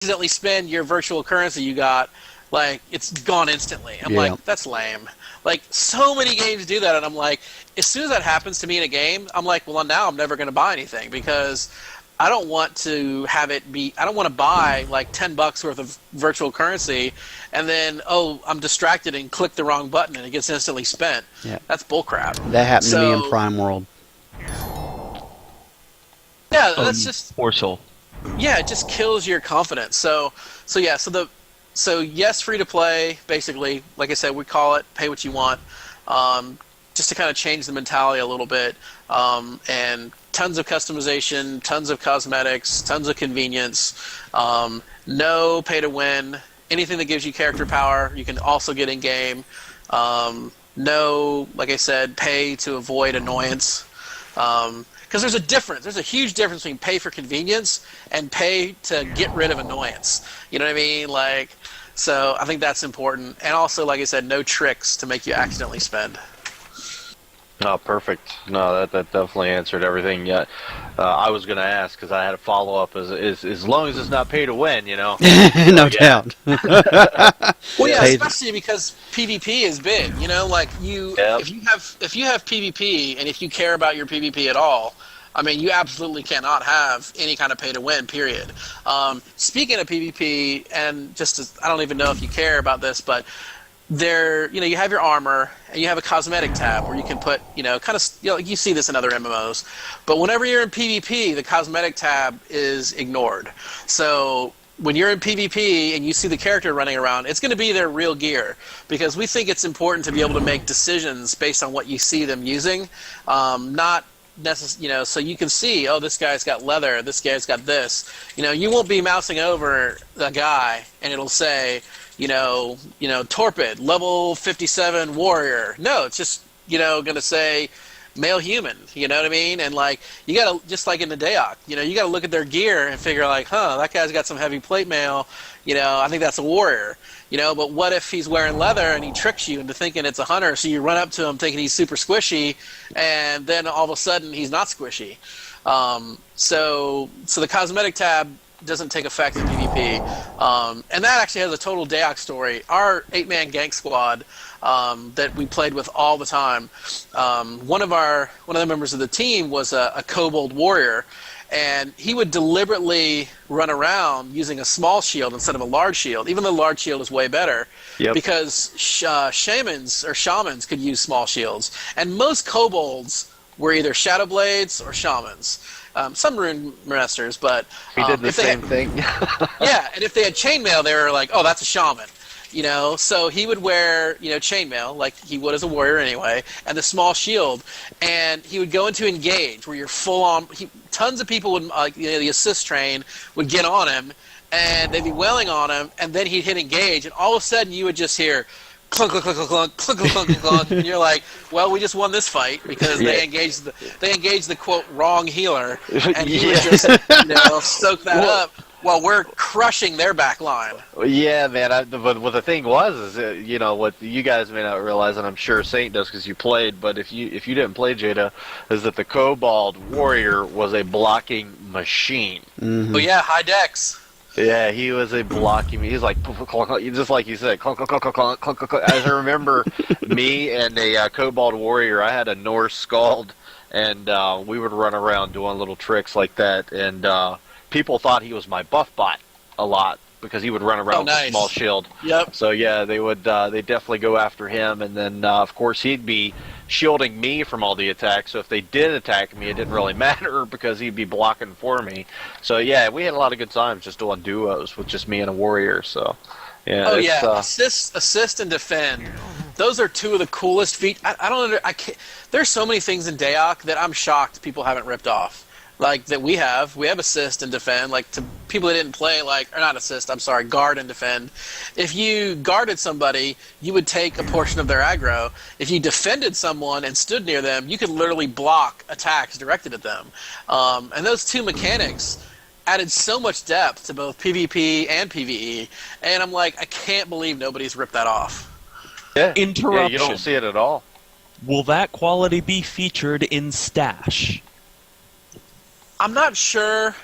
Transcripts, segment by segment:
accidentally spend your virtual currency you got, like, it's gone instantly. I'm like, that's lame. Like, so many games do that, and I'm like, as soon as that happens to me in a game, I'm like, well, now I'm never going to buy anything, because I don't want to have it be, I don't want to buy, like, $10 worth of virtual currency, and then, oh, I'm distracted and click the wrong button, and it gets instantly spent. Yeah. That's bullcrap. That happened to me in Prime World. Yeah, that's just... Poor soul. Yeah, it just kills your confidence. So yes, free to play. Basically, like I said, we call it pay what you want, just to kind of change the mentality a little bit. And tons of customization, tons of cosmetics, tons of convenience. No pay to win. Anything that gives you character power, you can also get in game. No, like I said, pay to avoid annoyance. Because there's a difference. There's a huge difference between pay for convenience and pay to get rid of annoyance. You know what I mean? Like, so I think that's important. And also, like I said, no tricks to make you accidentally spend. Oh, perfect. No, that definitely answered everything. Yeah, I was going to ask because I had a follow-up. As long as it's not pay to win, you know. No doubt. Well, yeah, especially because PvP is big. You know, like if you have PvP and if you care about your PvP at all, I mean, you absolutely cannot have any kind of pay to win. Period. Speaking of PvP, and I don't even know if you care about this, but you have your armor and you have a cosmetic tab where you can put, you see this in other MMOs, but whenever you're in PvP, the cosmetic tab is ignored. So when you're in PvP and you see the character running around, it's going to be their real gear, because we think it's important to be able to make decisions based on what you see them using, not necessarily, so you can see, oh, this guy's got leather, this guy's got this. You won't be mousing over a guy and it'll say, torpid, level 57 warrior. No, it's just, going to say male human, you know what I mean? And, like, you got to, just like in the Daok, you got to look at their gear and figure, like, that guy's got some heavy plate mail, I think that's a warrior. But what if he's wearing leather and he tricks you into thinking it's a hunter, so you run up to him thinking he's super squishy, and then all of a sudden he's not squishy. So the cosmetic tab doesn't take effect in PvP. And that actually has a total Daok story. Our 8-man gank squad that we played with all the time, one of the members of the team was a kobold warrior, and he would deliberately run around using a small shield instead of a large shield, even though the large shield is way better, because shamans could use small shields. And most kobolds were either shadow blades or shamans. Some rune masters, but he did the same thing. Yeah, and if they had chainmail, they were like, oh, that's a shaman. So he would wear, chainmail, like he would as a warrior anyway, and the small shield, and he would go into engage, where you're full on. Tons of people would, the assist train would get on him, and they'd be wailing on him, and then he'd hit engage, and all of a sudden you would just hear clunk, clunk, clunk, clunk, clunk, clunk, clunk, clunk, and you're like, well, we just won this fight because they engaged the quote wrong healer, and he would just soak that up while we're crushing their back line. Yeah, man. But what the thing was is, what you guys may not realize, and I'm sure Saint does because you played, but if you didn't play Jada, is that the Kobold Warrior was a blocking machine. Mm-hmm. Oh yeah, high dex. Yeah, he was a blocking. He's like, just like you said, clunk, clunk, clunk, clunk, clunk, clunk. As I remember, me and a Kobold Warrior, I had a Norse Scald, and we would run around doing little tricks like that, and people thought he was my buff bot a lot because he would run around with a small shield. Yep. So yeah, they definitely go after him, and then of course he'd be shielding me from all the attacks. So if they did attack me, it didn't really matter because he'd be blocking for me. So yeah, we had a lot of good times just doing duos with just me and a warrior. So yeah. Oh yeah, assist and defend. Those are two of the coolest feats. I can't. There's so many things in Daok that I'm shocked people haven't ripped off. Like that we have assist and defend. Like to people that didn't play, or not assist, I'm sorry, guard and defend. If you guarded somebody, you would take a portion of their aggro. If you defended someone and stood near them, you could literally block attacks directed at them. And those two mechanics added so much depth to both PvP and PvE. And I'm like, I can't believe nobody's ripped that off. Yeah. Interruption. Yeah, you don't see it at all. Will that quality be featured in Stash? I'm not sure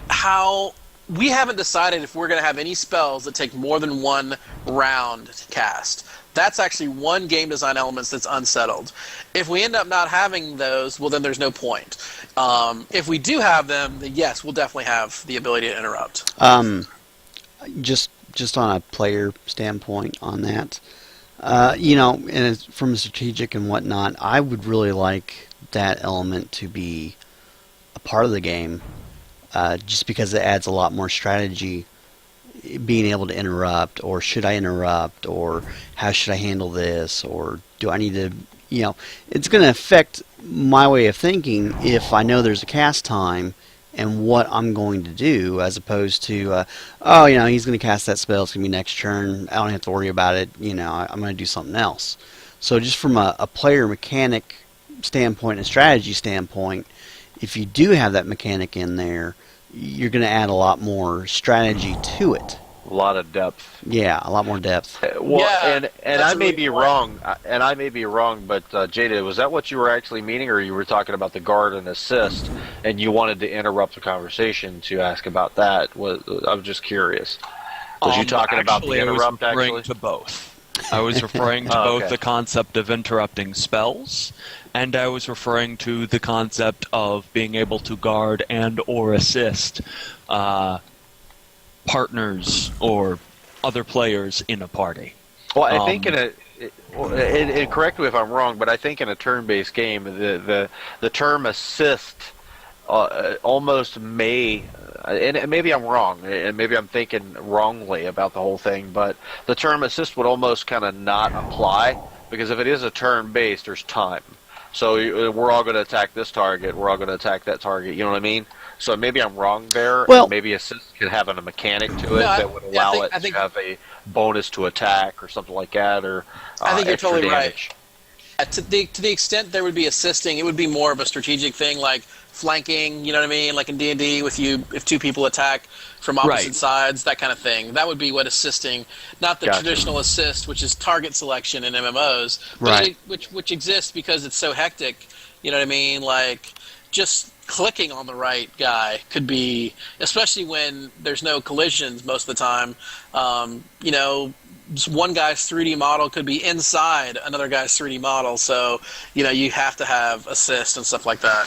how we haven't decided if we're going to have any spells that take more than one round to cast. That's actually one game design element that's unsettled. If we end up not having those, well, then there's no point. If we do have them, then yes, we'll definitely have the ability to interrupt. Just on a player standpoint on that, and it's from a strategic and whatnot, I would really like that element to be a part of the game, just because it adds a lot more strategy. Being able to interrupt, or should I interrupt, or how should I handle this, or do I need to, it's going to affect my way of thinking if I know there's a cast time and what I'm going to do, as opposed to, he's going to cast that spell, it's going to be next turn, I don't have to worry about it, I'm going to do something else. So just from a player mechanic standpoint and strategy standpoint, if you do have that mechanic in there, you're going to add a lot more strategy to it. A lot of depth. Yeah, a lot more depth. And I may be wrong. And I may be wrong, but Jada, was that what you were actually meaning, or you were talking about the guard and assist, and you wanted to interrupt the conversation to ask about that? I was just curious. Was you talking about the interrupt? I was referring to both. I was referring to both the concept of interrupting spells, and I was referring to the concept of being able to guard and or assist partners or other players in a party. Well, I think and correct me if I'm wrong, but I think in a turn-based game, the term assist almost may, and maybe I'm wrong, and maybe I'm thinking wrongly about the whole thing, but the term assist would almost kind of not apply, because if it is a turn-based, there's time. So we're all going to attack this target, we're all going to attack that target, you know what I mean? So maybe I'm wrong there. Well, maybe assist could have a mechanic to it that would allow it to have a bonus to attack or something like that, or I think you're totally damage. Right. To the extent there would be assisting, it would be more of a strategic thing, like flanking. You know what I mean? Like in D&D, if two people attack from opposite sides, that kind of thing. That would be what assisting, not the traditional assist, which is target selection in MMOs, but which exists because it's so hectic. You know what I mean? Like just clicking on the right guy could be, especially when there's no collisions most of the time. Just one guy's 3D model could be inside another guy's 3D model, so you have to have assist and stuff like that.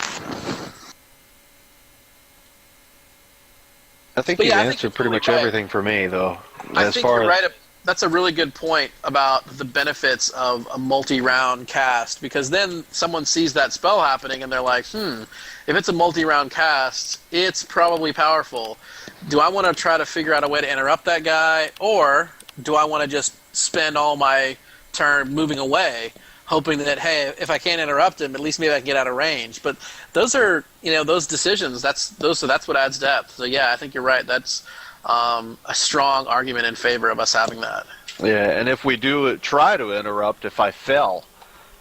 I think you answered pretty much everything for me, though. I think you're right. That's a really good point about the benefits of a multi-round cast, because then someone sees that spell happening and they're like, if it's a multi-round cast, it's probably powerful. Do I want to try to figure out a way to interrupt that guy, or do I want to just spend all my turn moving away, hoping that, hey, if I can't interrupt him, at least maybe I can get out of range? But those are, those decisions, that's what adds depth. So yeah, I think you're right. That's a strong argument in favor of us having that. Yeah, and if we do try to interrupt, if I fell,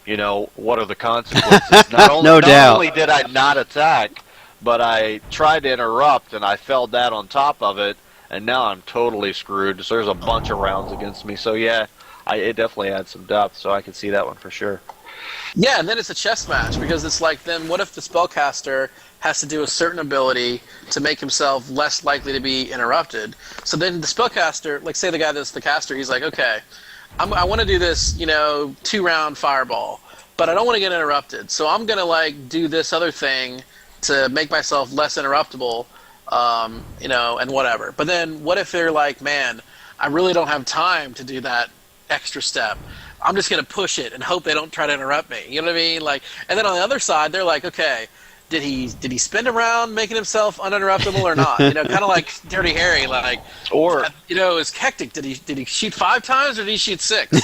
what are the consequences? Not only did I not attack, but I tried to interrupt and I fell down on top of it, and now I'm totally screwed. So there's a bunch of rounds against me. So yeah, it definitely adds some depth, so I can see that one for sure. Yeah, and then it's a chess match, because it's like, then what if the spellcaster has to do a certain ability to make himself less likely to be interrupted? So then the spellcaster, like say the guy that's the caster, he's like, okay, I want to do this, 2-round fireball, but I don't want to get interrupted. So I'm going to do this other thing to make myself less interruptible, and whatever. But then what if they're like, man, I really don't have time to do that extra step. I'm just going to push it and hope they don't try to interrupt me. You know what I mean? And then on the other side, they're like, okay, did he spin around making himself uninterruptible or not? Kind of like Dirty Harry, or is hectic. Did he shoot 5 times or did he shoot 6?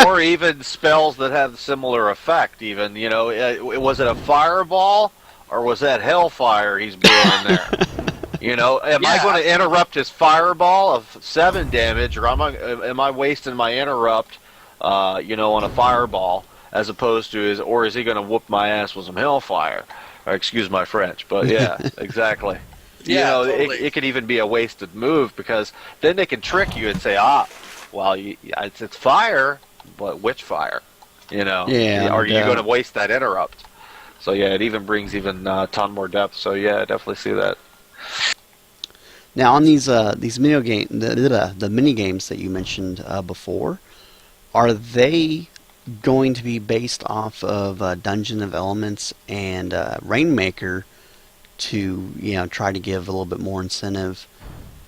or even spells that have similar effect. Even was it a fireball or was that hellfire he's blowing there? Am I going to interrupt his fireball of 7 damage, or am I wasting my interrupt, on a fireball, as opposed to is he going to whoop my ass with some hellfire? Or, excuse my French, but yeah, exactly. Totally. It could even be a wasted move, because then they can trick you and say, it's fire, but which fire? Yeah. Are you going to waste that interrupt? So yeah, it even brings a ton more depth. So yeah, I definitely see that. Now, on these video game the mini games that you mentioned before, are they going to be based off of Dungeon of Elements and Rainmaker to try to give a little bit more incentive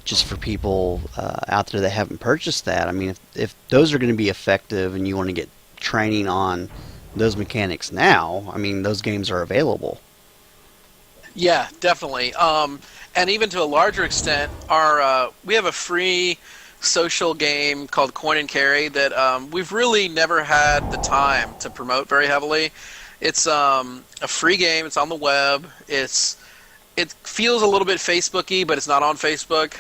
just for people out there that haven't purchased that? I mean, if those are going to be effective and you want to get training on those mechanics now, I mean, those games are available. Yeah, definitely. And even to a larger extent, we have a free social game called Coin and Carry that we've really never had the time to promote very heavily. It's a free game. It's on the web. It feels a little bit Facebooky, but it's not on Facebook.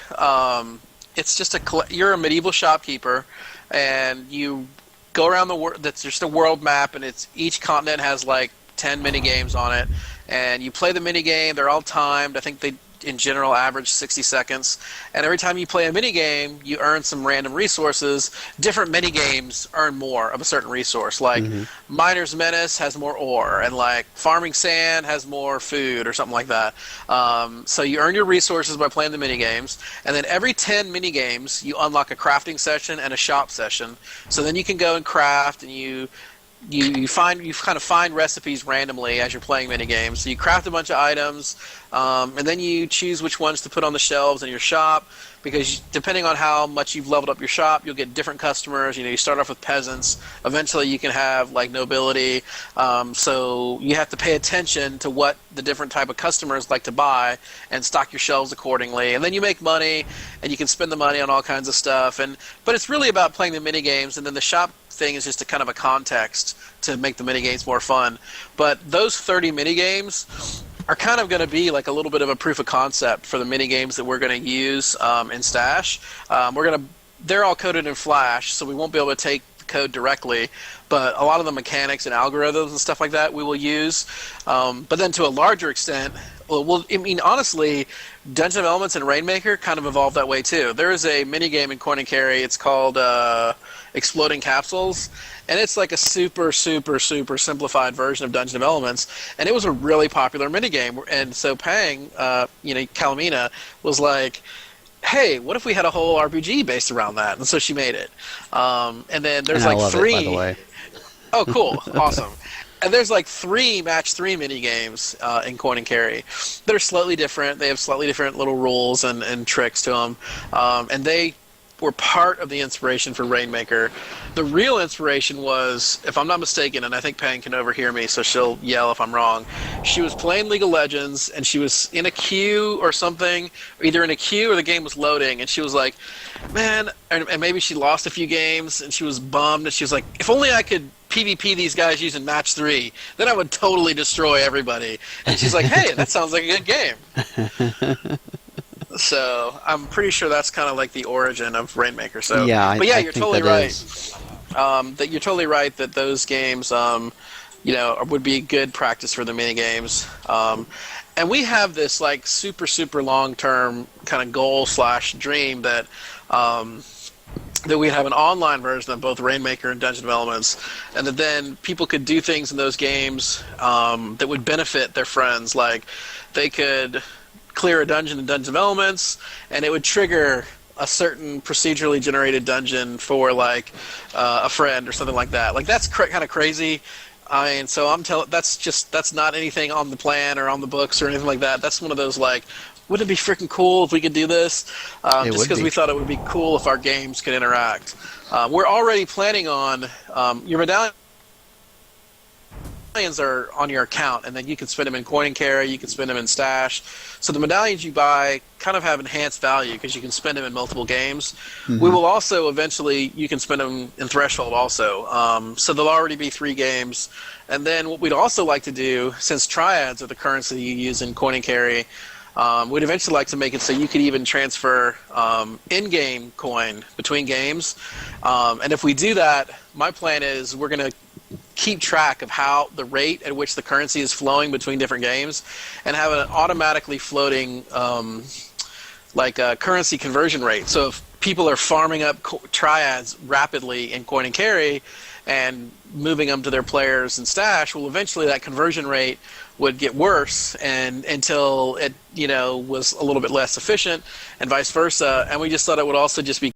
It's just you're a medieval shopkeeper, and you go around the world. That's just a world map, and each continent has like 10 mini games on it, and you play the mini game. They're all timed. I think they, in general, average 60 seconds. And every time you play a mini game, you earn some random resources. Different mini games earn more of a certain resource. Like Miner's Menace has more ore, and like Farming Sand has more food or something like that. So you earn your resources by playing the mini games, and then every 10 mini games, you unlock a crafting session and a shop session. So then you can go and craft, and you kind of find recipes randomly as you're playing mini games. So you craft a bunch of items, and then you choose which ones to put on the shelves in your shop, because depending on how much you've leveled up your shop, you'll get different customers. You start off with peasants. Eventually you can have like nobility. So you have to pay attention to what the different type of customers like to buy and stock your shelves accordingly. And then you make money, and you can spend the money on all kinds of stuff. But it's really about playing the mini games, and then the shop thing is just a kind of a context to make the mini games more fun. But those 30 mini games are kind of going to be like a little bit of a proof of concept for the mini games that we're going to use in Stash. They're all coded in Flash, so we won't be able to take the code directly, but a lot of the mechanics and algorithms and stuff like that we will use. But then to a larger extent, honestly, Dungeon of Elements and Rainmaker kind of evolved that way too. There is a mini game in Coin and Carry. It's called Exploding Capsules, and it's like a super, super, super simplified version of Dungeon of Elements, and it was a really popular minigame. And so Pang, Calamina, was like, hey, what if we had a whole RPG based around that? And so she made it. And then there's and like I love 3. It, by the way. Oh, cool. Awesome. And there's like 3 match 3 mini games in Coin and Carry. They're slightly different. They have slightly different little rules and tricks to them. And they were part of the inspiration for Rainmaker. The real inspiration was, if I'm not mistaken, and I think Pang can overhear me, so she'll yell if I'm wrong, she was playing League of Legends, and she was in a queue or something, either in a queue or the game was loading, and she was like, man, and maybe she lost a few games, and she was bummed, and she was like, if only I could PvP these guys using match 3, then I would totally destroy everybody. And she's like, hey, that sounds like a good game. So I'm pretty sure that's kind of like the origin of Rainmaker. So yeah, but yeah, you're totally right. That you're totally right that those games, would be good practice for the mini games. And we have this like super super long term kind of goal / dream that we'd have an online version of both Rainmaker and Dungeon of Elements, and that then people could do things in those games that would benefit their friends. Like they could clear a dungeon in Dungeon of Elements, and it would trigger a certain procedurally generated dungeon for like a friend or something like that. Like that's kind of crazy. I mean, so that's not anything on the plan or on the books or anything like that. That's one of those like, wouldn't it be freaking cool if we could do this? Just because we thought it would be cool if our games could interact. We're already planning on your medallions are on your account, and then you can spend them in Coin and Carry, you can spend them in Stash. So the medallions you buy kind of have enhanced value because you can spend them in multiple games. Mm-hmm. We will also eventually, you can spend them in Threshold also. So there'll already be 3 games. And then what we'd also like to do, since triads are the currency you use in Coin and Carry, we'd eventually like to make it so you could even transfer in-game coin between games. And if we do that, my plan is we're going to keep track of how the rate at which the currency is flowing between different games and have an automatically floating currency conversion rate. So people are farming up triads rapidly in coin and carry and moving them to their players and stash, well, eventually that conversion rate would get worse and until it, was a little bit less efficient, and vice versa. And we just thought it would also just be